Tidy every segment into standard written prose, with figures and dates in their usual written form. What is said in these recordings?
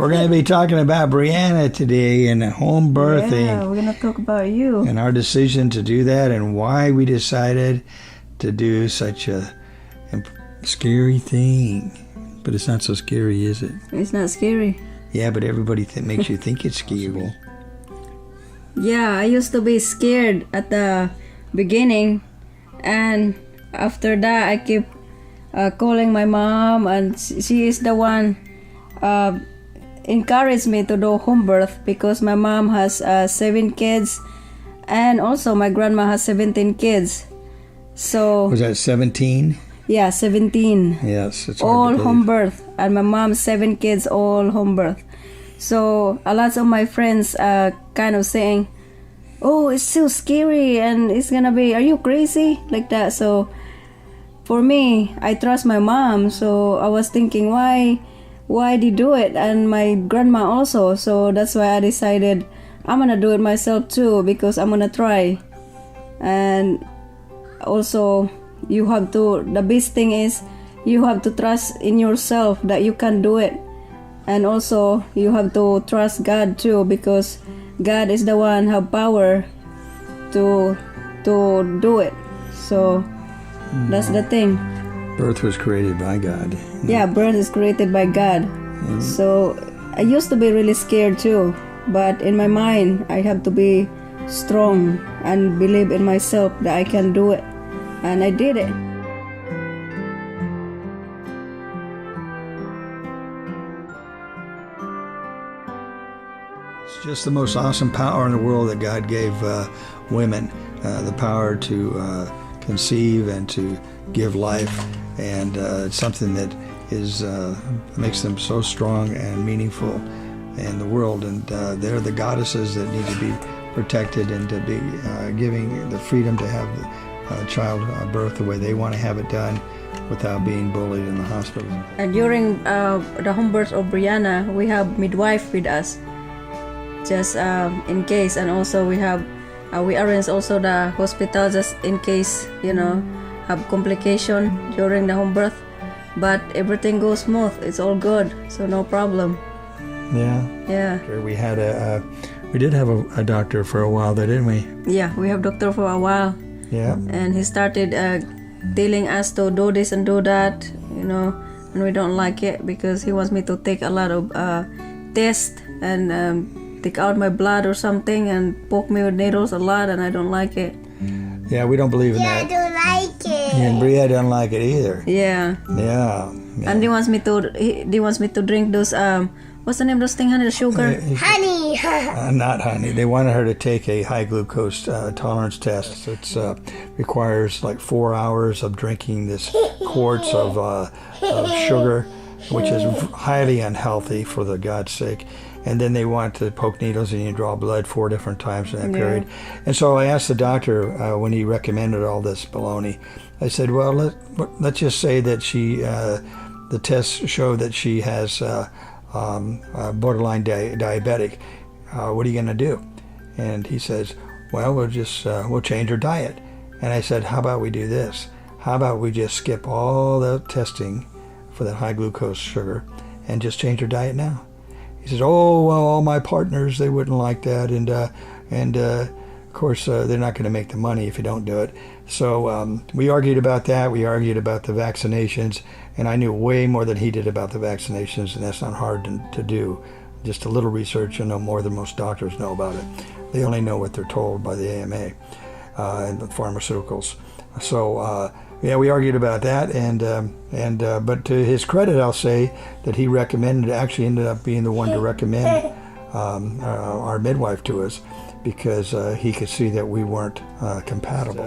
We're going to be talking about Brianna today and home birthing. Yeah, we're going to talk about you. And our decision to do that and why we decided to do such a scary thing. But it's not so scary, is it? It's not scary. Yeah, but everybody makes you think it's scary. Yeah, I used to be scared at the beginning. And after that, I keep calling my mom. And she is the one encouraged me to do home birth. Because my mom has 7 kids. And also my grandma has 17 kids. So was that 17? Yeah, 17. Yes, it's all home birth, and my mom's 7 kids, all home birth. So a lot of my friends are kind of saying, "Oh, it's so scary, and it's gonna be. Are you crazy?" Like that. So for me, I trust my mom. So I was thinking, why did you do it? And my grandma also. So that's why I decided I'm gonna do it myself too, because I'm gonna try. And also, you have to, the best thing is you have to trust in yourself that you can do it. And also you have to trust God too, because God is the one who have power to do it. So that's the thing. Birth was created by God. Yeah, birth is created by God. So I used to be really scared too, but in my mind I have to be strong and believe in myself that I can do it. And I did it. It's just the most awesome power in the world that God gave women, the power to conceive and to give life, and it's something that is makes them so strong and meaningful in the world, and they're the goddesses that need to be protected and to be giving the freedom to have child birth the way they want to have it done without being bullied in the hospital. And during the home birth of Brianna, we have midwife with us, just in case. And also we arrange also the hospital just in case, have complication during the home birth. But everything goes smooth. It's all good, so no problem. Yeah. We did have a doctor for a while there, didn't we? Yeah, we have doctor for a while. Yeah. And he started telling us to do this and do that, and we don't like it because he wants me to take a lot of tests and take out my blood or something and poke me with needles a lot, and I don't like it. Yeah, we don't believe in that. I don't like it. And Bria don't like it either. Yeah. And he wants me to drink those what's the name of those things, honey? The sugar? Honey. Not honey. They wanted her to take a high glucose tolerance test. It requires like 4 hours of drinking this quarts of sugar, which is highly unhealthy for the God's sake. And then they want to poke needles and you draw blood 4 different times in that period. And so I asked the doctor when he recommended all this baloney. I said, well, let's just say that the tests show that she has borderline diabetic. What are you going to do? And he says, well, we'll change her diet. And I said, how about we do this? How about we just skip all the testing for that high glucose sugar and just change her diet now? He says, oh, well, all my partners, they wouldn't like that. And of course, they're not going to make the money if you don't do it. So we argued about that. We argued about the vaccinations. And I knew way more than he did about the vaccinations, and that's not hard to do. Just a little research, know more than most doctors know about it. They only know what they're told by the AMA and the pharmaceuticals. So we argued about that, but to his credit, I'll say that he actually ended up being the one to recommend our midwife to us, because he could see that we weren't compatible.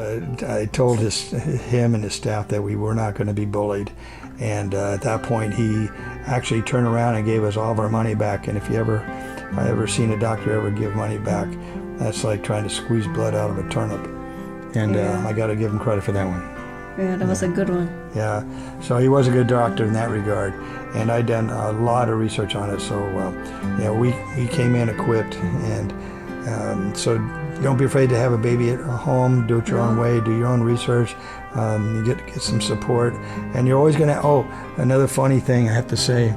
I told him and his staff that we were not going to be bullied. And at that point, he actually turned around and gave us all of our money back. And if I ever seen a doctor ever give money back, that's like trying to squeeze blood out of a turnip. And I got to give him credit for that one. Yeah, that was a good one. Yeah, so he was a good doctor in that regard. And I'd done a lot of research on it. So, we came in equipped. And so don't be afraid to have a baby at home. Do it your own way. Do your own research. You get some support, and you're always gonna. Oh, another funny thing I have to say,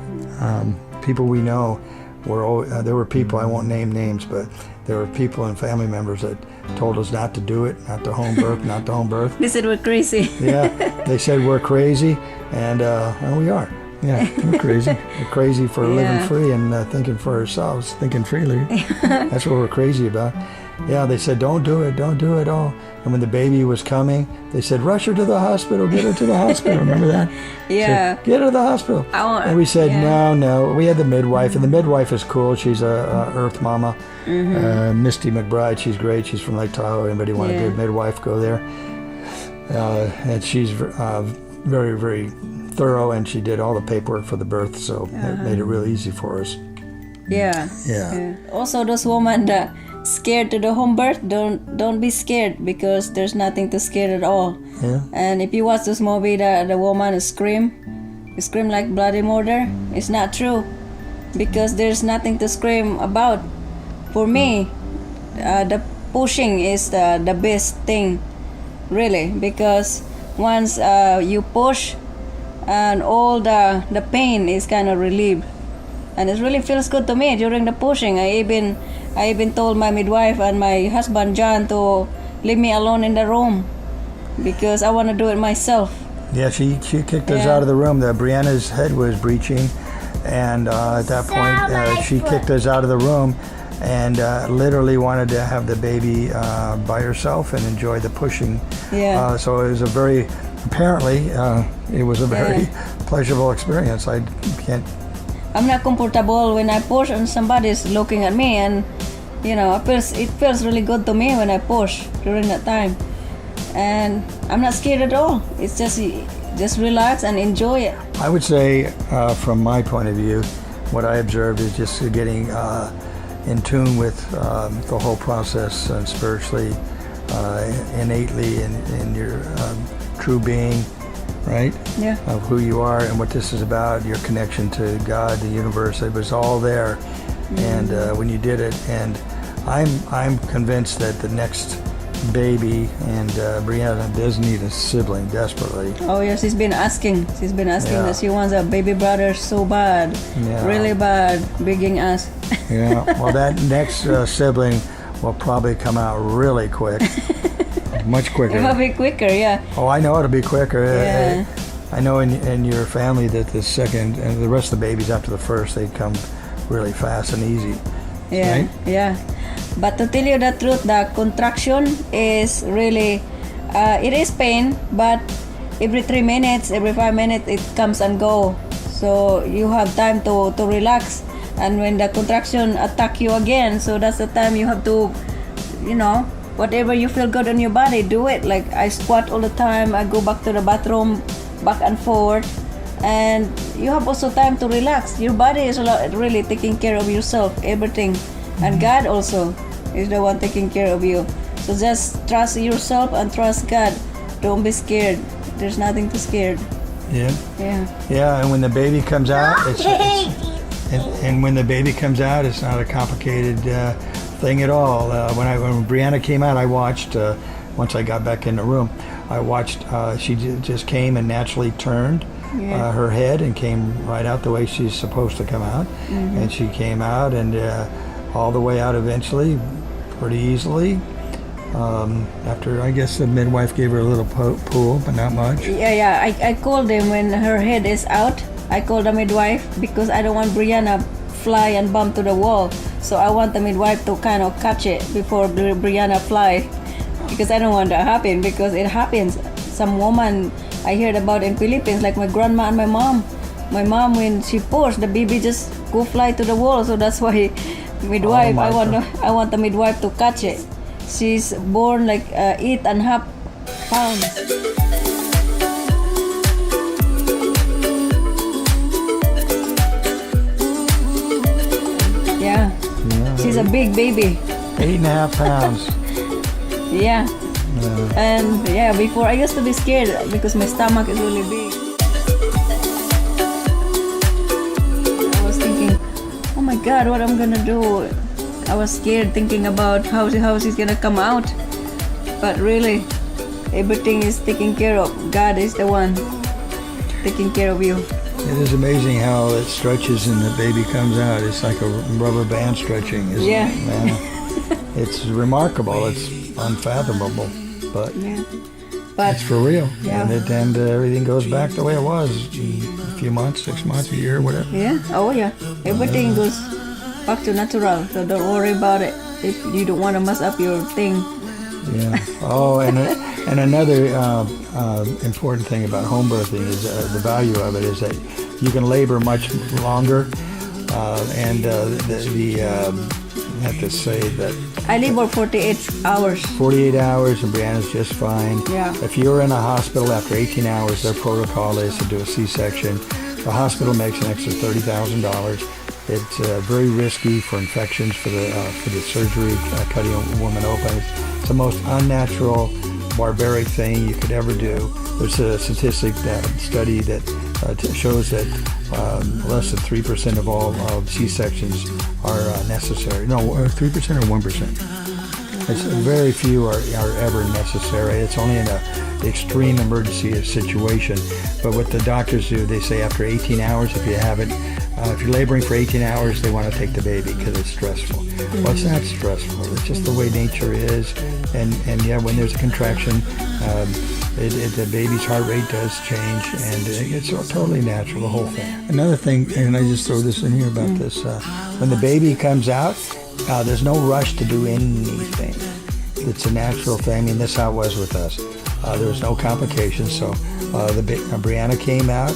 people we know there were people, I won't name names, but there were people and family members that told us not to do it, not to home birth, not to home birth. They said we're crazy. Yeah, they said we're crazy, and we are. Yeah, we're crazy. We're crazy for living free and thinking for ourselves, thinking freely. That's what we're crazy about. Yeah, they said, don't do it. Oh. And when the baby was coming, they said, rush her to the hospital, get her to the hospital. Remember that? Yeah. Said, get her to the hospital. And we said, no. We had the midwife, and the midwife is cool. She's a Earth Mama. Misty McBride, she's great. She's from Lake Tahoe. Anybody want a good midwife, go there. And she's very, very thorough, and she did all the paperwork for the birth, so it made it real easy for us. Yeah. Also, those women that scared to the home birth, don't be scared, because there's nothing to scare at all. Yeah. And if you watch this movie, the woman scream like bloody murder, it's not true, because there's nothing to scream about. For me, the pushing is the best thing, really, because once you push, and all the pain is kind of relieved, and it really feels good to me during the pushing. I even told my midwife and my husband John to leave me alone in the room, because I want to do it myself. Yeah, she kicked us out of the room. Brianna's head was breaching, and at that point she kicked us out of the room, and literally wanted to have the baby by herself and enjoy the pushing. So it was apparently it was a very pleasurable experience. I'm not comfortable when I push and somebody's looking at me, and it feels really good to me when I push during that time, and I'm not scared at all. It's just relax and enjoy it. I would say from my point of view, what I observed is just getting in tune with the whole process, and spiritually, innately in your true being, right? Yeah. Of who you are and what this is about, your connection to God, the universe. It was all there, and when you did it, and I'm convinced that the next baby, and Brianna does need a sibling desperately. Oh yeah, she's been asking that she wants a baby brother so bad, really bad, begging us. Well, that next sibling will probably come out really quick. Much quicker. It'll be quicker, Oh, I know it'll be quicker. I know in your family that the second and the rest of the babies after the first, they come really fast and easy. Right? But to tell you the truth, the contraction is really, it is pain, but every 3 minutes, every 5 minutes, it comes and go. So you have time to relax. And when the contraction attack you again, so that's the time you have to, whatever you feel good in your body, do it. Like I squat all the time, I go back to the bathroom, back and forth, and you have also time to relax. Your body is really taking care of yourself, everything, and God also is the one taking care of you. So just trust yourself and trust God. Don't be scared. There's nothing to scared. Yeah. And when the baby comes out, and when the baby comes out, it's not a complicated thing at all. When Brianna came out, I watched, once I got back in the room, I watched, she just came and naturally turned her head and came right out the way she's supposed to come out. And she came out and all the way out eventually, pretty easily. After, I guess, the midwife gave her a little pull, but not much. I called him when her head is out. I called the midwife because I don't want Brianna fly and bump to the wall. So I want the midwife to kind of catch it before Brianna fly, because I don't want that to happen, because it happens. Some woman I heard about in Philippines, like my grandma and my mom. My mom, when she pushed, the baby just go fly to the wall. So that's why midwife, I want the midwife to catch it. She's born like 8.5 pounds. She's a big baby. 8.5 pounds. And before I used to be scared because my stomach is really big. I was thinking, oh my God, what I'm gonna do? I was scared thinking about how she's gonna come out. But really, everything is taken care of. God is the one taking care of you. It is amazing how it stretches and the baby comes out. It's like a rubber band stretching, isn't Yeah. it? Man, it's remarkable. It's unfathomable, but But it's for real. Yeah. And everything goes back the way it was. A few months, 6 months, a year, whatever. yeah, oh yeah, everything goes back to natural. So don't worry about it. If you don't want to mess up your thing. Yeah. Oh, and another important thing about home birthing is the value of it is that you can labor much longer, and I have to say that I labor 48 hours. 48 hours and Brianna's just fine. Yeah. If you're in a hospital after 18 hours, their protocol is to do a C-section. The hospital makes an extra $30,000. It's very risky for infections for the surgery, cutting a woman open. It's the most unnatural, barbaric thing you could ever do. There's a study that shows that less than 3% of all C-sections are necessary. No, 3% or 1%. It's very few are ever necessary. It's only in an extreme emergency situation. But what the doctors do, they say after 18 hours, if you're laboring for 18 hours, they want to take the baby because it's stressful. Well, it's not stressful. It's just the way nature is. And yeah, when there's a contraction, the baby's heart rate does change, and it's totally natural, the whole thing. Another thing, and I just throw this in here about this, when the baby comes out, there's no rush to do anything. It's a natural thing. I mean, that's how it was with us. There was no complications, so Brianna came out.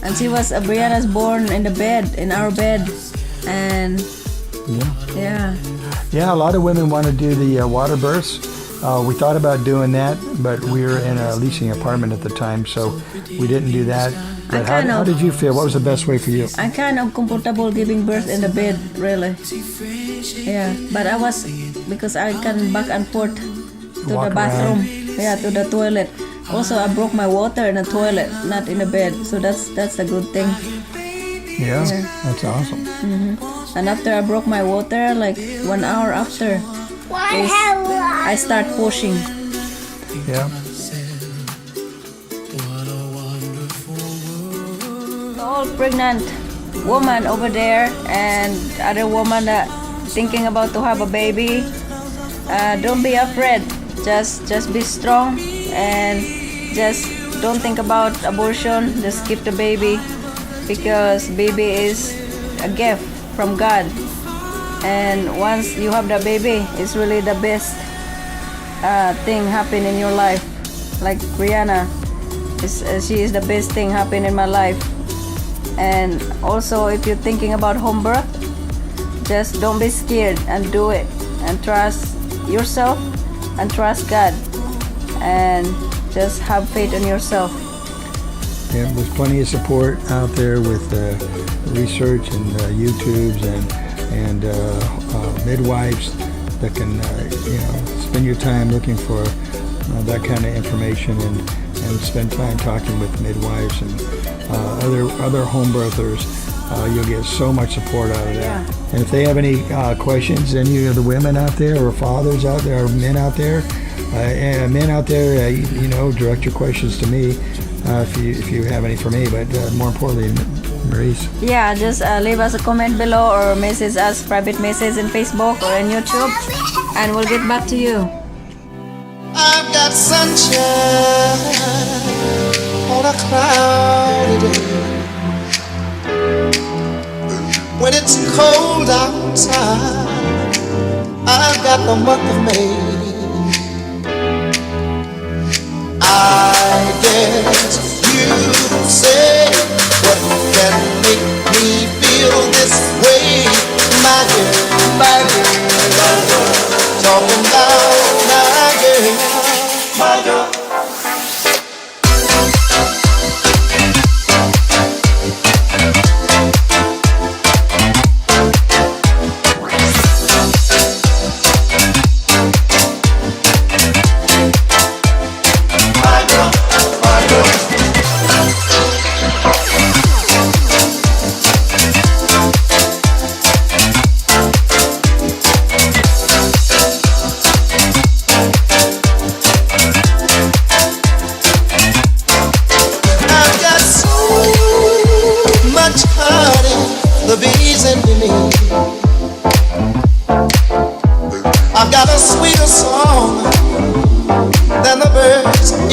And Brianna's born in the bed, in our bed, and Yeah, a lot of women want to do the water births. We thought about doing that, but we were in a leasing apartment at the time, so we didn't do that. But how did you feel? What was the best way for you? I'm kind of comfortable giving birth in the bed, really. Yeah, but because I can back and forth to Walk the bathroom, around. to the toilet. Also, I broke my water in the toilet, not in the bed, so that's a good thing. Yeah, that's awesome. And after I broke my water, like 1 hour after, I start pushing. Yeah. All pregnant woman over there and other woman that thinking about to have a baby, don't be afraid. Just be strong and just don't think about abortion. Just keep the baby, because baby is a gift from God, and once you have the baby, it's really the best thing happen in your life. Like Brianna, she is the best thing happen in my life. And also, if you're thinking about home birth, just don't be scared and do it, and trust yourself and trust God, and just have faith in yourself. Yeah, there's plenty of support out there with research and YouTubes and midwives that can spend your time looking for that kind of information and spend time talking with midwives and other home birthers. You'll get so much support out of that. Yeah. And if they have any questions, any of the women out there or fathers out there or men out there, direct your questions to me if you have any for me. But more importantly, Maurice. Yeah, just leave us a comment below or message us private message in Facebook or in YouTube, and we'll get back to you. I've got sunshine on a cloudy day. When it's cold outside, I've got the month of May. I guess you say, what can make me feel this way? My girl, talking about my girl, my girl.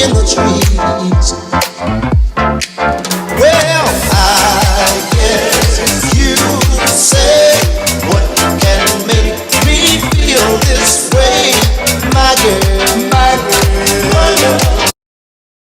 in the trees.